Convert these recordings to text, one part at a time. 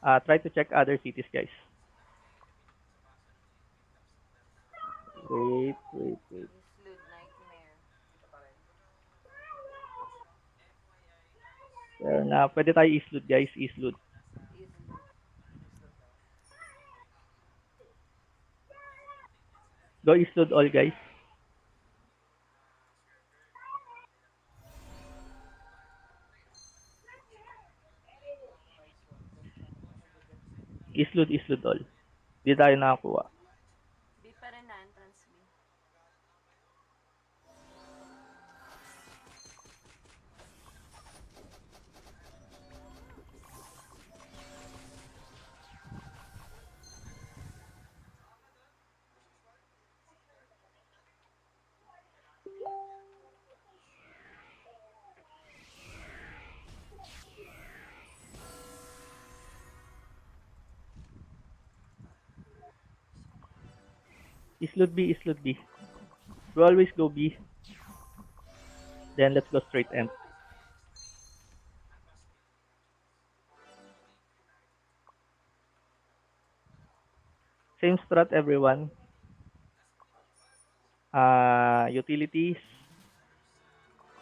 Try to check other cities, guys. Wait. Islood Nightmare. Pero na, pwede tayo Eastload, guys. Eastload. Islood. Go Eastload all, guys. Eastload all. Di tayo nakakuha. B pa rin na, entrance B. Eastload B, Eastload B. We always go B. Then let's go straight M. Same strat, everyone. Utilities.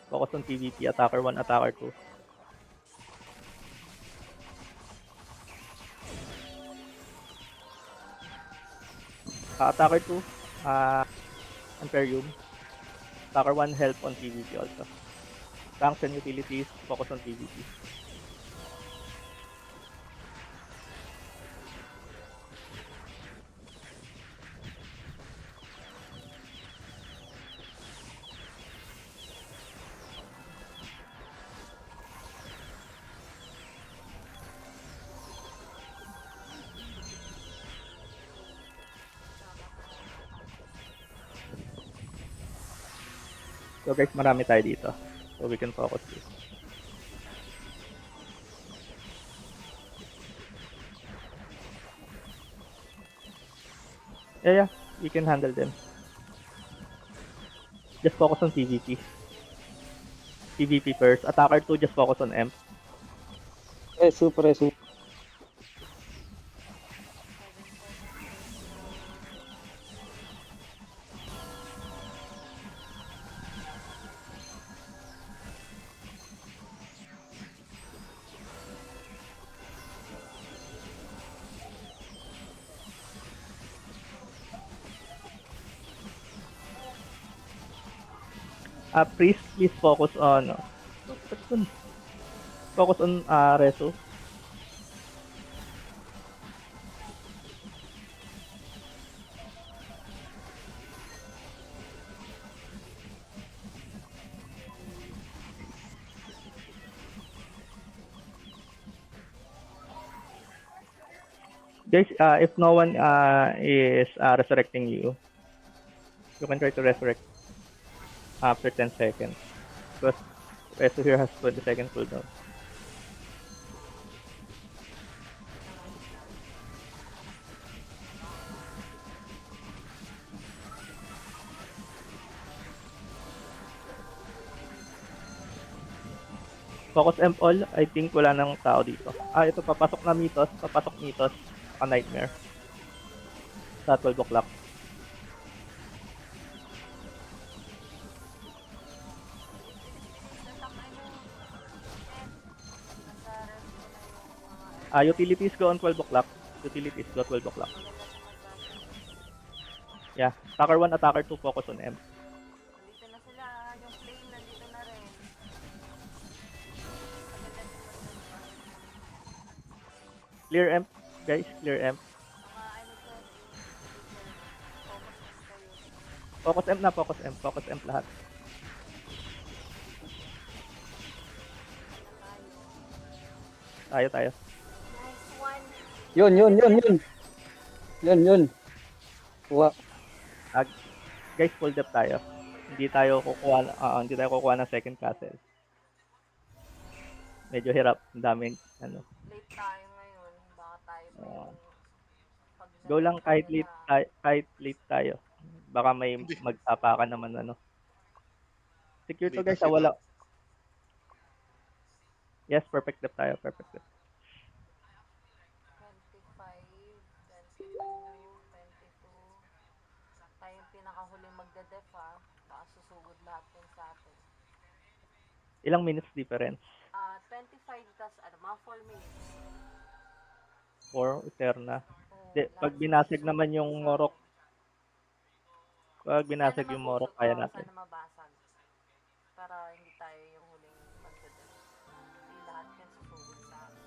Focus on PvP. Attacker 1, Attacker 2. Attacker 2. Imperium. Attacker 1, help on PvP also. Tanks and utilities. Focus on PvP. So guys, marami tayo dito. So we can focus this. Yeah, we can handle them. Just focus on PvP. PvP first. Attacker 2, just focus on M. Preso, preso. 7 seconds. Priest, please focus on... Focus on Reso. Guys, if no one is resurrecting you, you can try to resurrect after 10 seconds. Because Reso here has 20-second cooldown. Focus M all, I think wala nang tao dito. Ito, papasok na Mythos, Nightmare. Sa 12 o'clock. Tatakay mo. Ed. Nasa ref ko na yung mga Utilities go on 12 o'clock. Utilities go 12 o'clock. Magaling na mag-backup. Yeah. Attacker 1, Attacker 2, focus on M. Nandito na sila. Yung flame nandito na rin. Maganda Clear M, guys. Clear M. mga ano dyan is focus lang kayo. Focus M na, focus M. Focus M lahat. Na tayo. Tayo. Nice one. Yun. Yun. Kuha. Uh, guys, full depth tayo. Hindi tayo kukuha ng second castle. Medyo hirap. Ang daming, ano. Late tayo ngayon. Baka tayo pa yung pag Go lang tayo na. kahit late tayo. Baka may Hindi, magtapakan naman, ano. Secure hindi to guys, kasi wala. Yes, perfect depth tayo. Perfect depth. Ilang minutes difference? 25 tas ano, mga 4 minutes. 4 Eterna. Oo, Pag lahat binasag sumusubok naman yung sa Morok, akin. pag Sana binasag yung Morok, mabusog, kaya oo, natin. sana mabasag. Para hindi tayo yung huling magdadal. Hindi lahat yan susubok sa akin.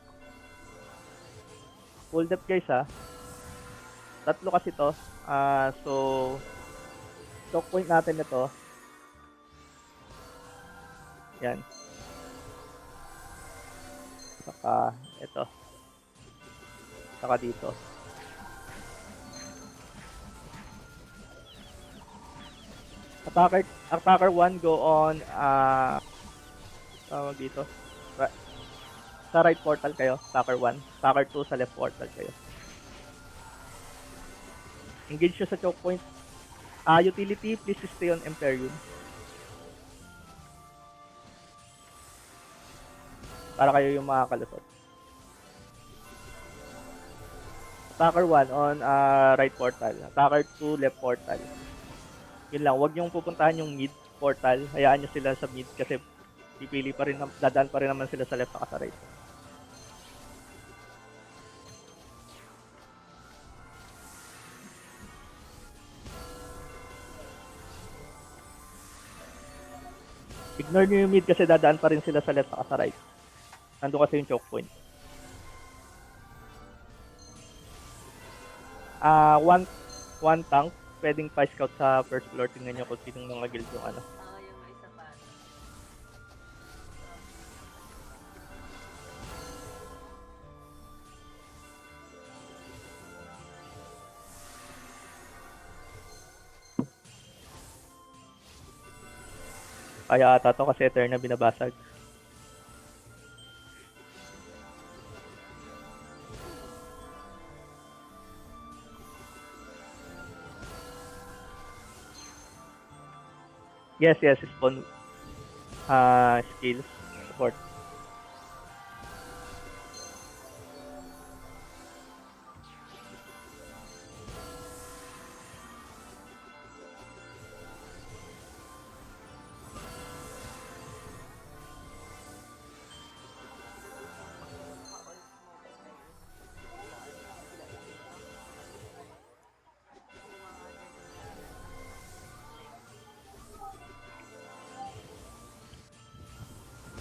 Full depth guys ha. Tatlo kasi to. So, choke point natin ito. Yan. Saka, ito. Saka dito. Attacker 1 go on, tawag dito. Sa right portal kayo, attacker 1. Attacker 2 sa left portal kayo. Engage nyo sa choke point. Utility, please stay on Imperium. Para kayo yung makakalusot. Attacker 1 on right portal. Attacker 2 left portal. Yun lang, wag yung pupuntahan yung mid portal. Hayaan nyo sila sa mid kasi pipili pa rin, dadaan pa rin naman sila sa left at sa right. Ignore nyo yung mid kasi dadaan pa rin sila sa left at sa right. Nandun kasi yung choke point. One tank, pwedeng pa-scout sa first floor. Tingnan nyo kung sinong mga guild yung ano. Oo, yung may sapat. Kaya ata to kasi Eterna binabasag. Yes, spawn skills support.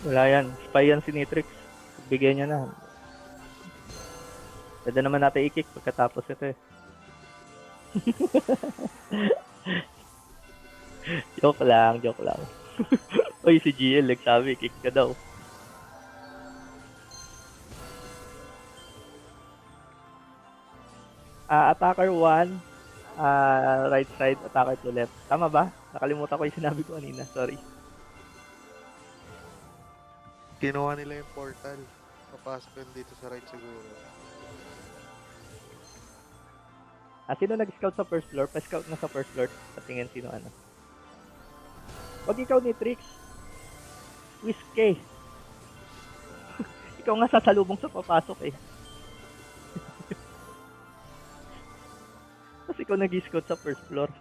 Wala yan. Spy yan si Nitrix. Bigyan niya na. Pwede naman natin i-kick pagkatapos ito eh. Joke lang. Uy, si GL nagsabi, kick ka daw. Attacker 1, right side, attacker 2 left. Tama ba? Nakalimutan ko yung sinabi ko kanina. Sorry. Kinuha nila yung portal. Papasok yun dito sa right siguro. Sino nag-scout sa first floor? Pa-scout na sa first floor. Patingin sino ano. Wag ikaw ni Trix. Whiskey. Ikaw nga sasalubong sa papasok eh. Tapos ikaw nag-scout sa first floor.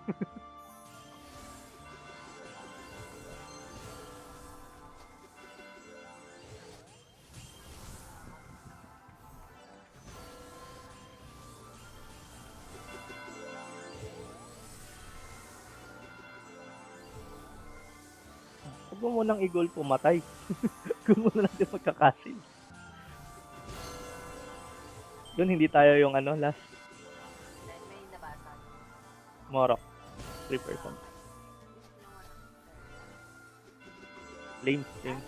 Huwag mo munang i-goal pumatay. Huwag mo na lang din magkakasil. Doon hindi tayo yung ano, last Then may nabasag. Morok. 3%. Lame. Ayan,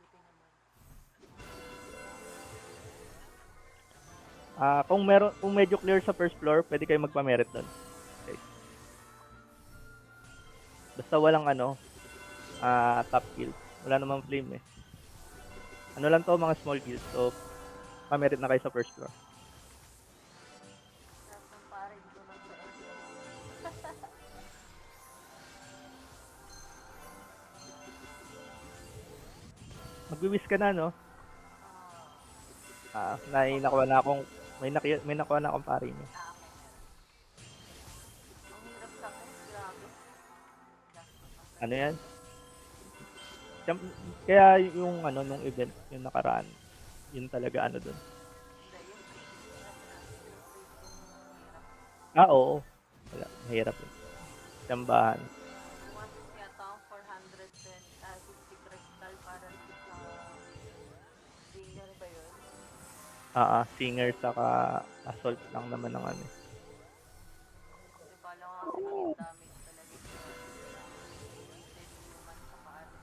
buti naman. Kung medyo clear sa first floor, pwede kayo magpa-merit doon. Okay. Basta walang ano, top kill. Wala namang flame eh. Ano lang to, mga small kills. So, pa-merit na kayo sa first floor. Sarap ng pare, dito lang sa area. Magwi-wish ka na, no? May nakuha na akong pare niyo. Okay. Ano yan? Siyem- Kaya yung ano, nung event, yung nakaraan, yun talaga ano dun. Hindi, yung hirap. Ah, oo. Wala, mahirap yun. Tsambahan. Once yata ang 450 crystal para sa singer ba yun? Singer saka assault lang naman ng ano. Kasi pala nga kasi maging damage talaga yung demi-human sa ano.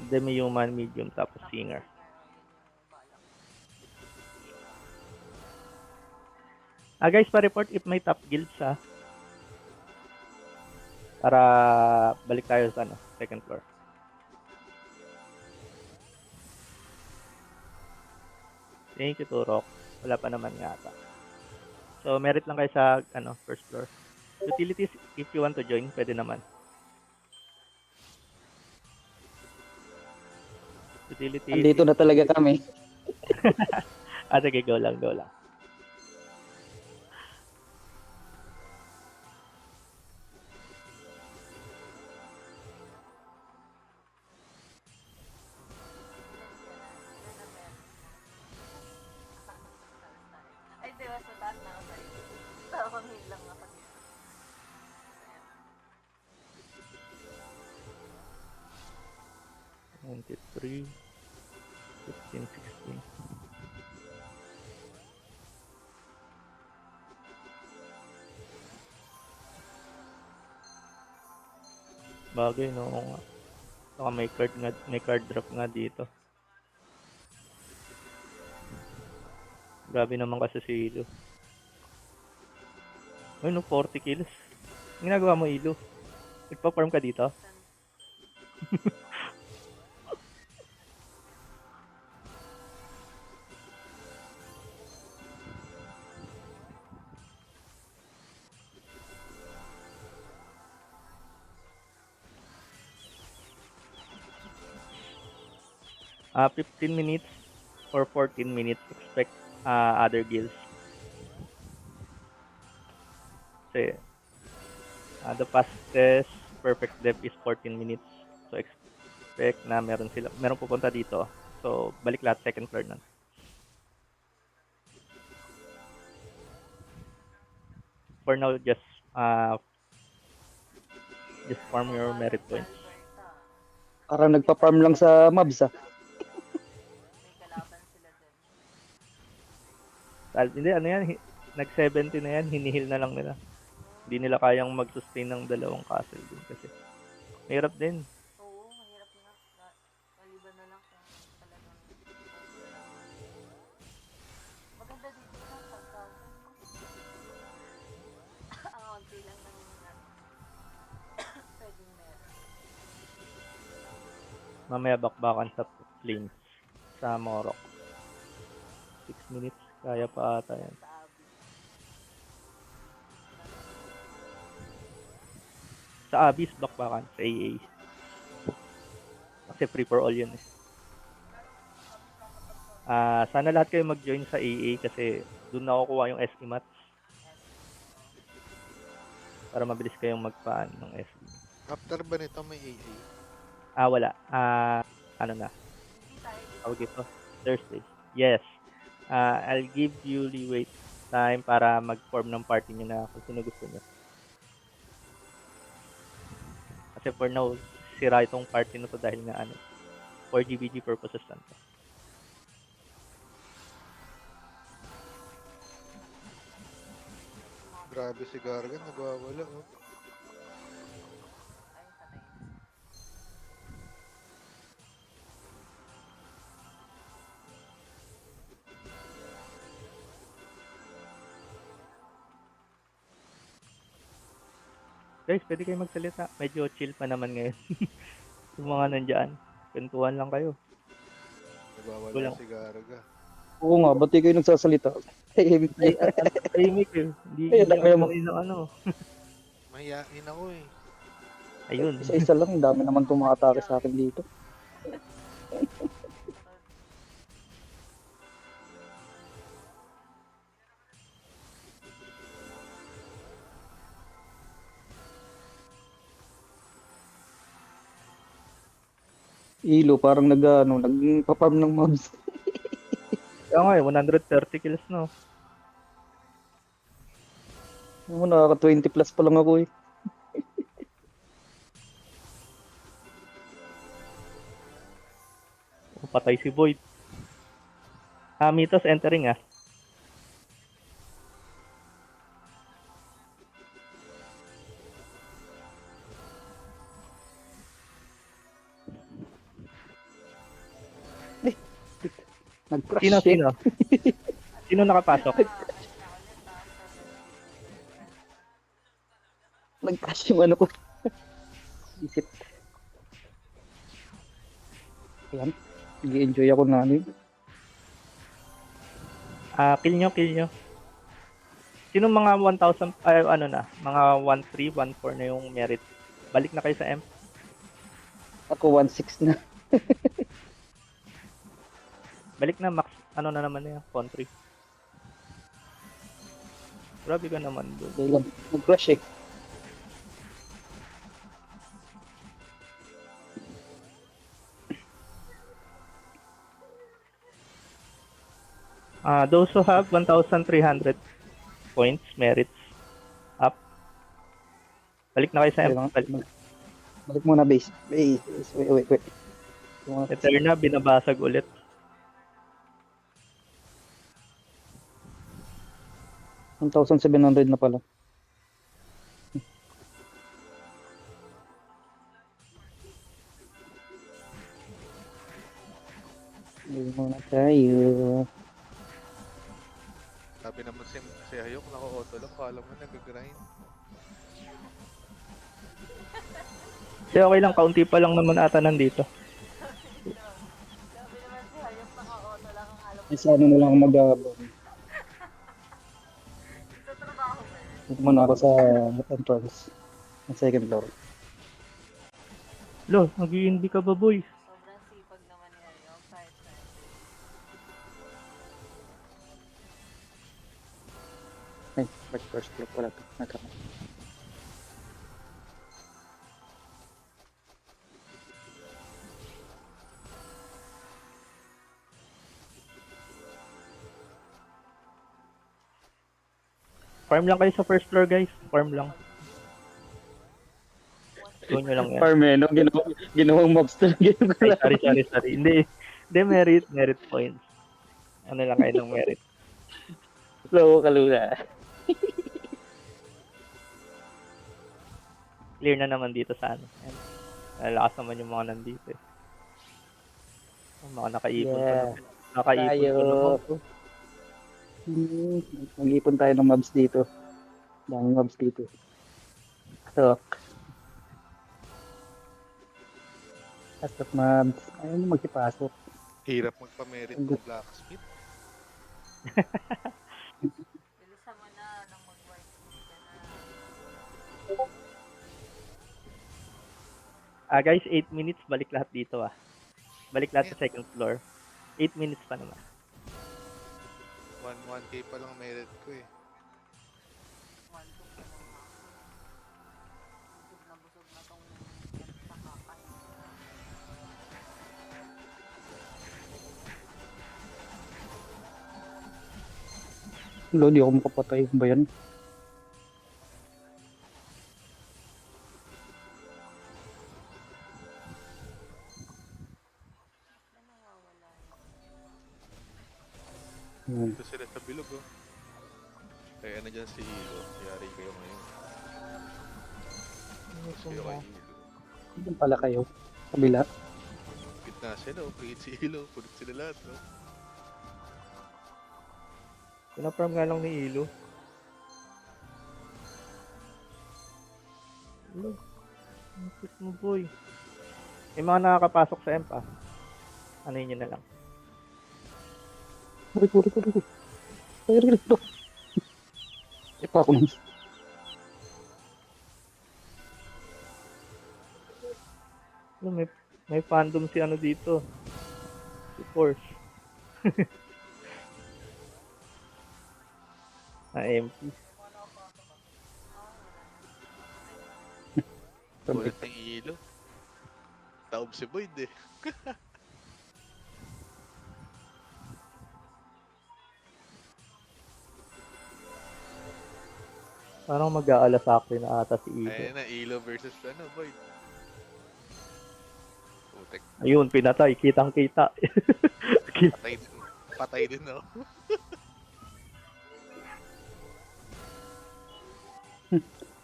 Demi-human, medium, tapos Tapos singer. singer, yun yung balak. Guys, pa-report if may top guilds para balik tayo sa ano, second floor. Thank you, Turok. Wala pa naman nga ata. So, merit lang kayo sa ano, first floor. Utilities, if you want to join, pwede naman. Utilities. Andito na talaga kami. Sige, go lang, go lang. Ay, di ba sa taas na ako sa'yo? Tawang hil lang ako dito. Ayan. 93, 15, 16. Bagay, no? Oo nga. Saka may card drop nga dito. Grabe naman kasi si Ilo. Ay, no, 40 kills. Ang ginagawa mo, Ilo? Nagpa-farm ka dito? Ah, 15 minutes or 14 minutes. Expect other guilds. Kasi the fastest perfect depth is 14 minutes. So expect na meron pupunta dito. So balik lahat second floor na. For now, just farm your merit points. Parang nagpa-farm lang sa mobs May kalaban sila din. Hindi, ano yan, nag-70 na yan, hinihil na lang nila. Hindi nila kayang mag-sustain ng dalawang castle din kasi. Mahirap din. Oo, mahirap nga. Maliban na lang kung talagang maganda dito na pagka ang onti lang ng pwedeng meron. Mamaya bakbakan sa plains sa Morok. 6 minutes, kaya pa ata yan. Sa Abi. Sa Abyss, bakbakan. Sa AA. Kasi free for all yun eh. Sana lahat kayo mag-join sa AA kasi doon nakukuha yung SE mats. Para mabilis kayong magpaan ng SE. After ba nito may AA? Wala. Ano na? Hindi tayo dito. Tawag ito? Thursday. Yes. I'll give you leeway time para mag-form ng party nyo na kung sino gusto nyo. Kasi for now, sira itong party na to dahil nga for GBG purposes lang to. Grabe si Gargan, nagwawala oh. Ay, patay. Guys, pwede kayo magsalita. Medyo chill pa naman ngayon. Yung mga nandyan. Kwentuhan lang kayo. Nagwawala Kulang. si Garga. Oo nga, ba't di kayo nagsasalita? Tahimik Ay, niya. tahimik eh. Hindi Ay, hindi alam mo. ako ng ano. Mahiyain ako eh. Ayun. Isa-isa lang, ang dami naman tumakatake sa akin dito. Ilo, parang nagpa-farm ng mobs. Kaya nga 130 kills no. Ano mo, nakaka 20 plus pa lang ako eh. Patay si Void. Mitos entering ah. Nag-crash Sino, eh. sino? Sino nakapasok? Nag-crash yung ano ko. Isip. Ayan. Nag-enjoy ako na ano yun. Kill nyo. Sino mga 1,000, ano na, mga 1,3, 1,4 na yung merit? Balik na kayo sa M. Ako 1.6 na. Balik na, max, ano na naman yan, country. Grabe ka naman doon. Dahil lang. Nag-crash eh. Those who have 1,300 points, merits, up. Balik na kayo sa M. Balik muna base. Wait. Eterna, binabasag ulit. $1,700 na pala. Balik muna tayo. Sabi naman si Hayok, naka-auto lang. Kala mo nag-grind. Kasi okay lang, kaunti pa lang naman ata nandito. Sabi naman si Hayop, naka-auto lang ang alam Ay, sana na lang mag-abon. sa trabaho mo. Dito muna ako sa entrance. Ang second floor. Lo, nag-i-hindi ka ba, boy? Sobrang sipag naman ni Hayop. Kahit Ay, back first floor pala ito. Nagkama. Farm lang kayo sa first floor, guys. Farm lang. Gawin nyo lang yan. Farmeno, ginawang mobs talaga yung Ay, sorry. Hindi, merit points. Ano lang kayo ng merit. Slow kalula. Clear na naman dito sa ano. Ayan. Lalakas naman yung mga nandito eh. Ang mga nakaipon pa Yeah. naman. Nakaipon pa naman. Mag-ipon tayo ng mobs dito. Daming mobs dito. So. Pasok mobs. Ayaw mo magkipasok. Hirap magpa-merit ng blacksmith. bilisan mo na nang mag-work ka na. Guys, 8 minutes. Balik lahat dito ah. Balik lahat sa second floor. 8 minutes pa naman. 1K pa lang merit ko eh. 1-2 pa lang ako. Busog na tong nakakain. Lodi ako makapatay. Ano ba yan? Na nawawala Ito sila sa bilog oh. Kaya na dyan si Ilo. Yari kayo ngayon. Kayo kay Ilo. Doon pala kayo. Kabila. Gitna sila oh. Pagit si Ilo. Pulit sila lahat oh. Pinafarm nga lang ni Ilo. Ilo. Ang cute mo, boy. May mga nakakapasok sa MP ah. Ano yun na lang. Puri. Puri. Pa ako nun. May fandom si ano dito. Si Force. MP. Pulit ng Ilo. Taob si Boyd eh. Parang mag-aalasakri na ata si Ilo. Ayan na, Ilo versus Boyd. Putek, Ayun, pinatay. Kitang-kita. patay din. Patay din, no?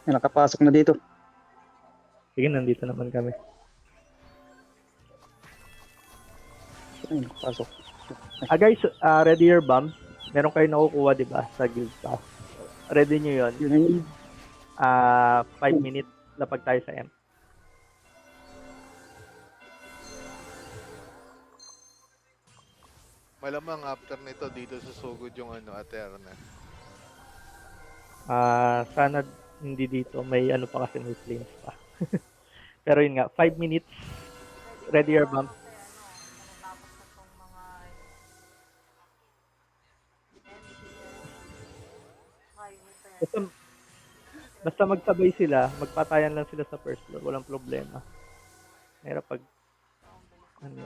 May nakapasok na dito. Sige, nandito naman kami. Ay, nakapasok. Guys, ready your bomb. Meron kayo nakukuha, di ba? Sa guild pass. Ready nyo yun. Yun na yun. 5 minutes lapag tayo sa M. Malamang after nito, dito susugod yung Aterna. Sana hindi dito. May ano pa kasi may flames pa. Pero yun nga, 5 minutes. Ready your bomb. Kasi matatapos na tong mga Basta, basta magsabay sila, magpatayan lang sila sa first floor. Walang problema. Mahirap pag ano.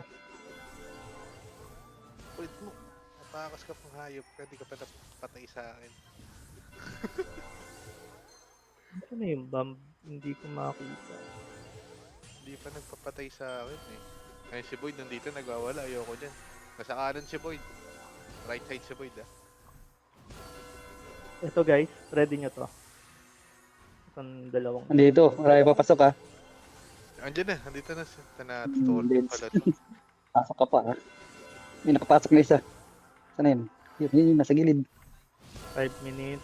Kulit mo. Napakas ka pang hayop ka, di ka pa napatay sa akin. Ano na yung bomb? Hindi ko makakita. Hindi pa nagpapatay sa akin eh. Ayun si Boyd nandito, nagwawala. Ayoko dyan. Nasa kanan si Boyd. Right side si Boyd ah. Ito guys, ready nyo to. Itong dalawang. Nandito. Marami papasok ha. Andiyan na, nandito na siya. Natutulog Lens. pala to. Pasok ka pa ha. May nakapasok na isa. Sana yun? Yun, nasa gilid. 5 minutes.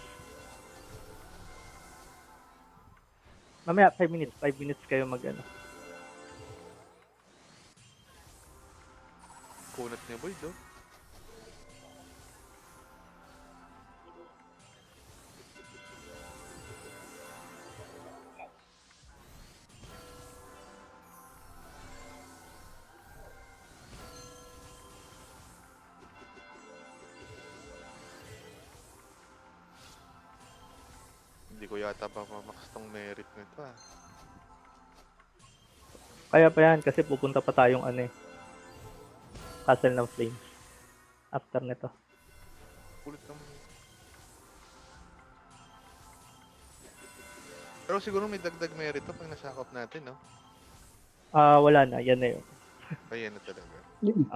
Mamaya, 5 minutes. 5 minutes kayo mag-ano. Kunat ni Boyd oh. Hindi ko yata pa mamax tong merit nito ah. Kaya pa yan, kasi pupunta pa tayong ano eh. Castle ng Flames. After nito. Kulit naman. Pero siguro may dagdag merit to pag nasakop natin, no? Wala na. Yan na yun. Ayan na talaga. Yun.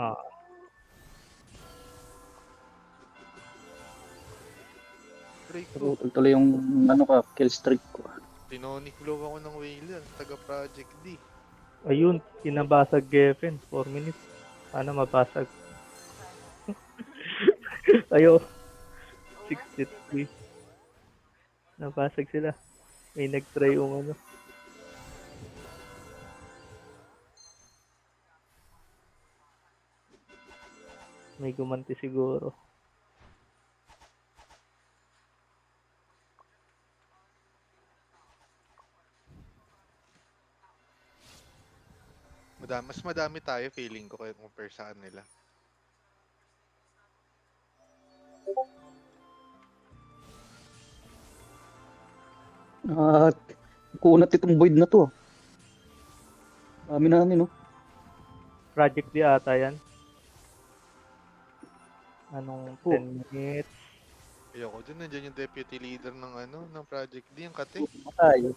Break ko. Tuloy yung kill streak ko. Tinonic blow ako ng Whaler, taga Project D. Ayun, kinabasag Geffen. 4 minutes. Sana mabasag. Ayo. 63. Nabasag sila. May nag-try yung ano. May gumanti siguro. Mas madami tayo feeling ko kaya compare sa kanila. Kunat itong Void na to. Dami namin, no? Project di ata yan. Anong 10 minutes? Ayoko dyan, nandiyan yung deputy leader ng Project D, yung kate. Patay.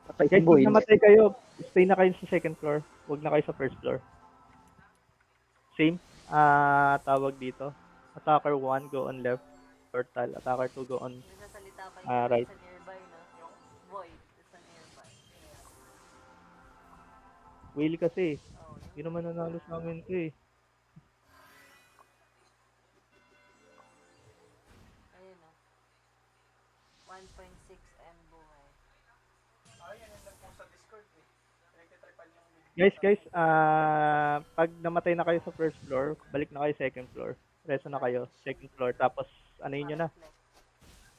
Patay si Guys, Void. kung namatay kayo, stay na kayo sa second floor. Huwag na kayo sa first floor. Same. Tawag dito. Attacker 1, go on left. Portal. Attacker 2, go on May nasalita pa yung right. sa nearby, no? Yung void sa nearby. Whale kasi. Oh, Hindi naman nanalo sa amin ito eh. ayun o. 1.6 M buhay. Guys, pag namatay na kayo sa first floor, balik na kayo second floor. Reso na kayo, second floor. Tapos, ano yun nyo na.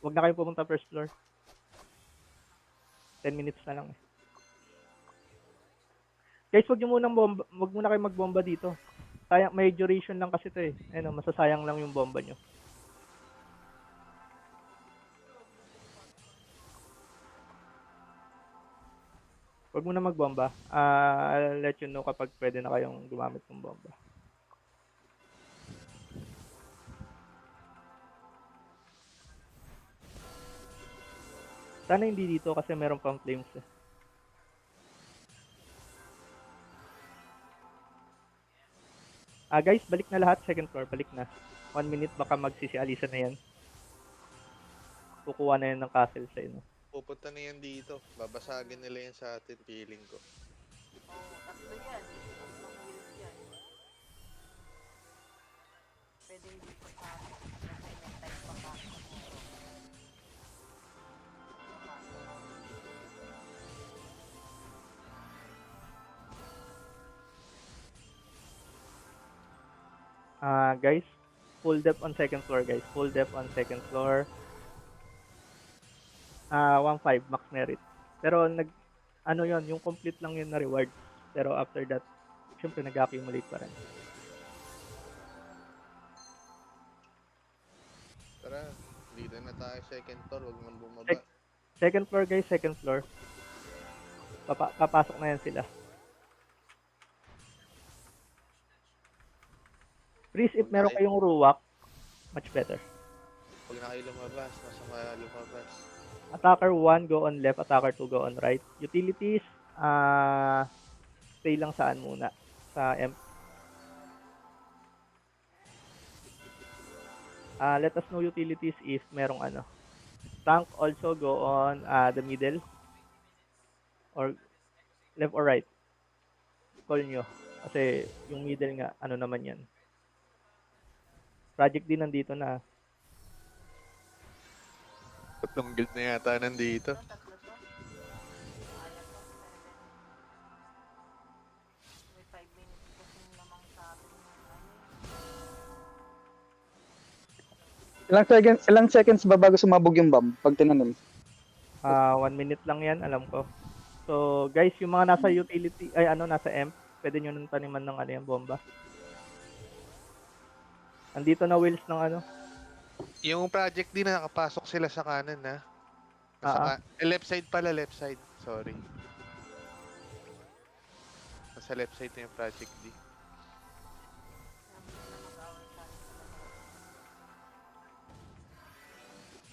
Huwag na kayo pumunta first floor. 10 minutes na lang eh. Guys, huwag muna kayo magbomba dito. Sayang, may duration lang kasi ito eh. Ayun, masasayang lang yung bomba nyo. Huwag mo na magbomba. I'll let you know kapag pwede na kayong gumamit ng bomba. Sana hindi dito kasi meron pang flames eh. Guys, balik na lahat. Second floor, balik na. 1 minute baka magsisialisa na yan. Kukuha na yan ng castle sa inyo. Pupunta na yan dito. Babasagin nila yan sa atin, feeling ko. Oo, tatlo yan. Tatlong wheels yan. Pwede dito sa akin. Kasi may time pa pa. Guys, full depth on second floor, guys. Full depth on second floor. 1.5 max merit. Pero ano yon, yung complete lang yun na reward. Pero after that, syempre nag-accumulate pa rin. Tara, dito na tayo second floor. Huwag nang bumaba. Second floor, guys, second floor. Papasok na yan sila. Please, if meron kayong ruwak, much better. Huwag na kayo lumabas. Masama lumabas. Attacker 1, go on left. Attacker 2, go on right. Utilities, stay lang saan muna? Sa M. Let us know utilities if merong ano. Tank also go on the middle. Or left or right. Call nyo. Kasi yung middle nga, ano naman yan. Project din nandito na. Tatlong guild na yata nandito. Tatlo to. Kaya to. 7. May 5 minutes kasi namang sabi ng Ilang seconds ba bago sumabog yung bomb pag tinanim? 1 minute lang yan, alam ko. So, guys, yung mga nasa utility, nasa M, pwede nyo nang taniman ng ano yan, bomba. Andito na wheels ng ano. Yung project din na nakapasok sila sa kanan na. Left side pala, left side. Sorry. Nasa left side na yung project D.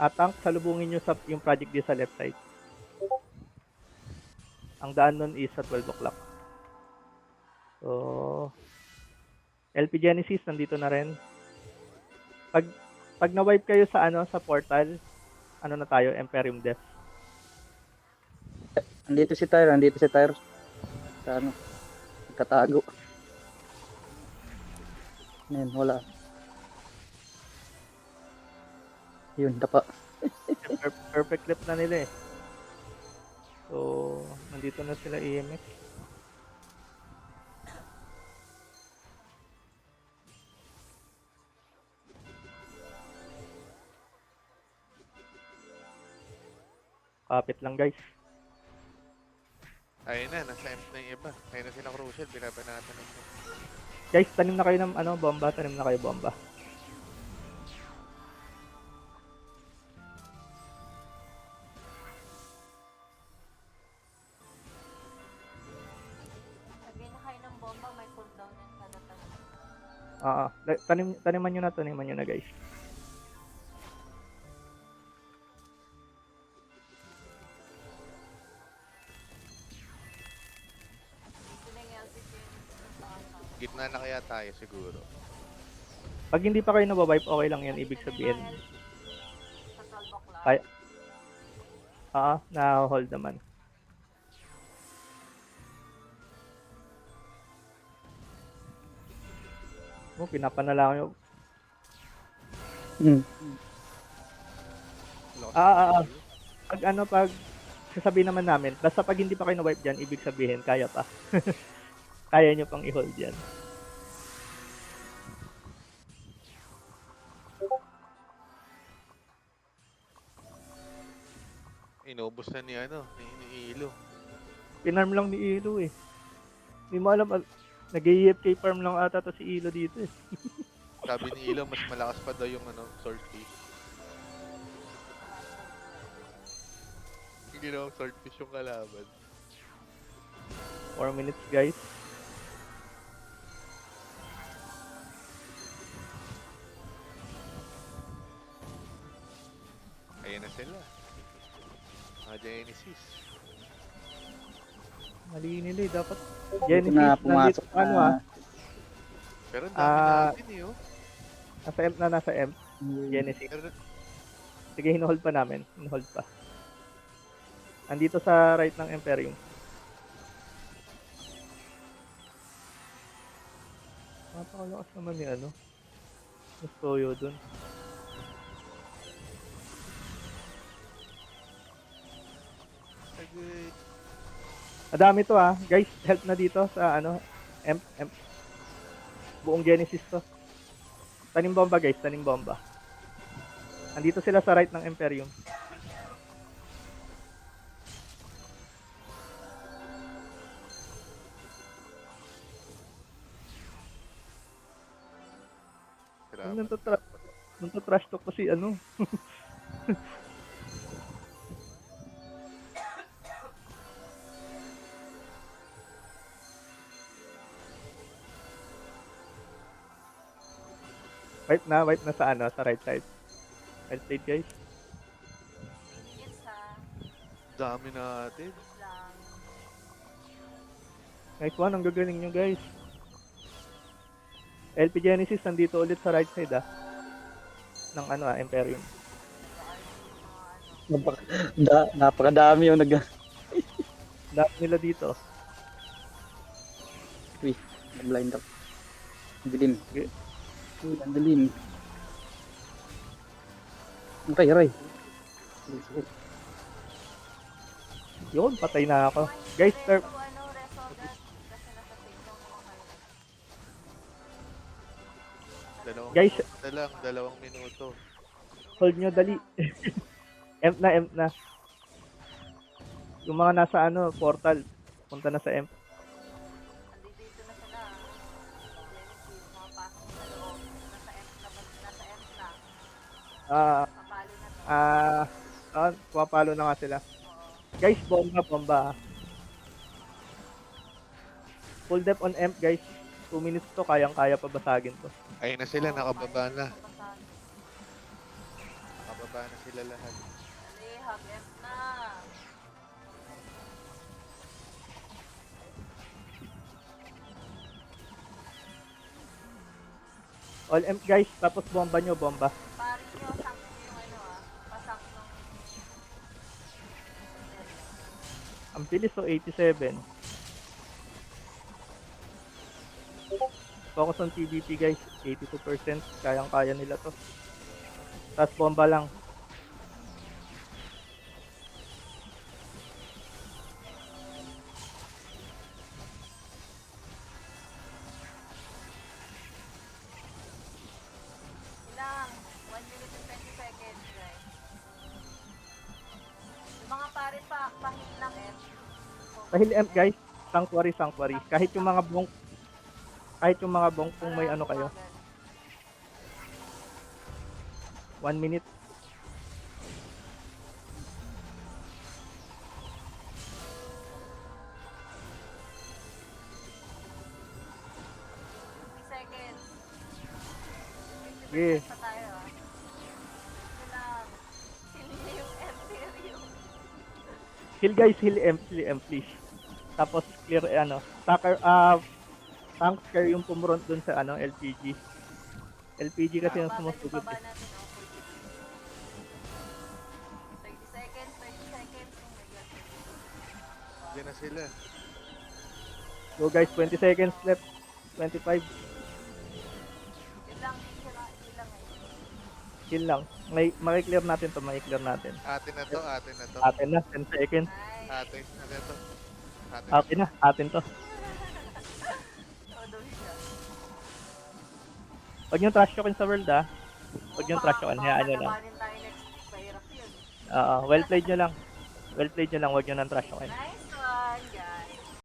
Tank, salubungin nyo sa yung project D sa left side. Ang daan nun is sa 12 o'clock. So, LP Genesis, nandito na rin. Pag na-wipe kayo sa sa portal, ano na tayo, Imperium Death. Andito si Tyre. Sa ano, katago. Ayan, wala. Yun, dapa. Perfect clip na nila eh. So, nandito na sila EMX. Kapit lang guys. Ayun na, nasa M na yung iba. Ayun na sila crucial, binabanatan na ito. Guys, tanim na kayo ng bomba, tanim na kayo bomba. Lagay na kayo ng bomba, may cooldown yan kada tanim. Taniman nyo na guys. Dito na yung LPG sa asa. Gitna na kaya tayo siguro. Pag hindi pa kayo nabawipe, okay lang yan, ibig sabihin. Sa 12 o'clock. Kaya, na-hold naman. Pinapanalangin nyo. Lakas Pag sasabihin naman namin, basta pag hindi pa kayo na-wipe dyan, ibig sabihin, kaya pa. Kaya nyo pang i-hold dyan. Inubos na ni Ilo. Pinarm lang ni Ilo eh. Hindi mo alam, nag-AFK farm lang ata to si Ilo dito eh. Sabi ni Ilo, mas malakas pa daw yung swordfish. Ginawang swordfish yung kalaban. 4 minutes, guys. Ayan na sila. Mga Genesis. Mali nila eh. Dapat Dito Genesis, na nandito pumasok pa, ano na. Pero ang dami Ah, natin eh, oh. Nasa M na, nasa M. Genesis. Pero, Sige, hinuhold pa namin. Hinuhold pa. Andito sa right ng Imperium. Napakalakas naman ni ano. Mas Toyo dun. agay. Madami to ah. Guys, help na dito sa ano. M. Buong Genesis to. Tanim bomba guys, tanim bomba. Andito sila sa right ng Imperium. Salamat. Nung trash talk ko si ano. Wipe na sa ano, sa right side. Right side guys. Minutes ha. Dami natin. Lang. Nice one, ang gagaling nyo guys. LP Genesis nandito ulit sa right side ah. Ng ano ah, Imperium. Baka yung mga ano. Napakadami yung Lahat nila dito. nag-blind up. Dilim. Okay. Uy, ang dilim. Aray. Yun, patay na ako. Guys, Reso, ano, reso agad. Kasi nasa take lang naman kayo. Guys. Dalawang minuto. hold nyo dali. Emp na. Yung mga nasa ano, portal, punta na sa Emp. Andito na sila. Genesis, mga pasok sa loob. Nasa M na. Ah, Papalo na to. pumapalo na nga sila. Oo. Guys, bomba. Full depth on Emp, guys. 2 minutes to, kayang-kaya pa basagin to. Ayun na sila, nakababa na. Basag. Nakababa na sila lahat. Ali, hug M na. All Emp, guys. Tapos bomba nyo, bomba. Pari nyo, sank nyo yung ano pasak ng... Ang bilis, so 87. Focus on TBP, guys. 82%. Kayang-kaya nila to. Tapos bomba lang. Ilang? 1 minute and 20 seconds, guys. Yung mga pare pa, pahit lang eh. Dahil Emp, guys. Sanctuary. Kahit yung mga bonk kung may ano kayo. 1 minute. Seconds. 50% Sige. pa tayo Ito lang. Heal niya yung Imperium. Heal, guys. Heal Emp, please. Tapos clear ano. Tank care yung pumront dun sa ano, LPG. LPG kasi yung sumusugod Baba eh. natin, 30 seconds. Oh my God. Diyan na sila. Go guys, 20 seconds left. 25. Yun lang, yun lang eh. Heal lang. Makiklear natin to, makiklear natin. Atin na to. Atin na, 10 seconds. Nice. Atin na to. Atin to. Oo, daw siya. Huwag nyo trash talkin sa world ah. Huwag nyo trash talkin, hayaan nyo lang. Kalabanin tayo next week, mahirap yun. Well played nyo lang. Huwag nyo nang trash talkin. Nice.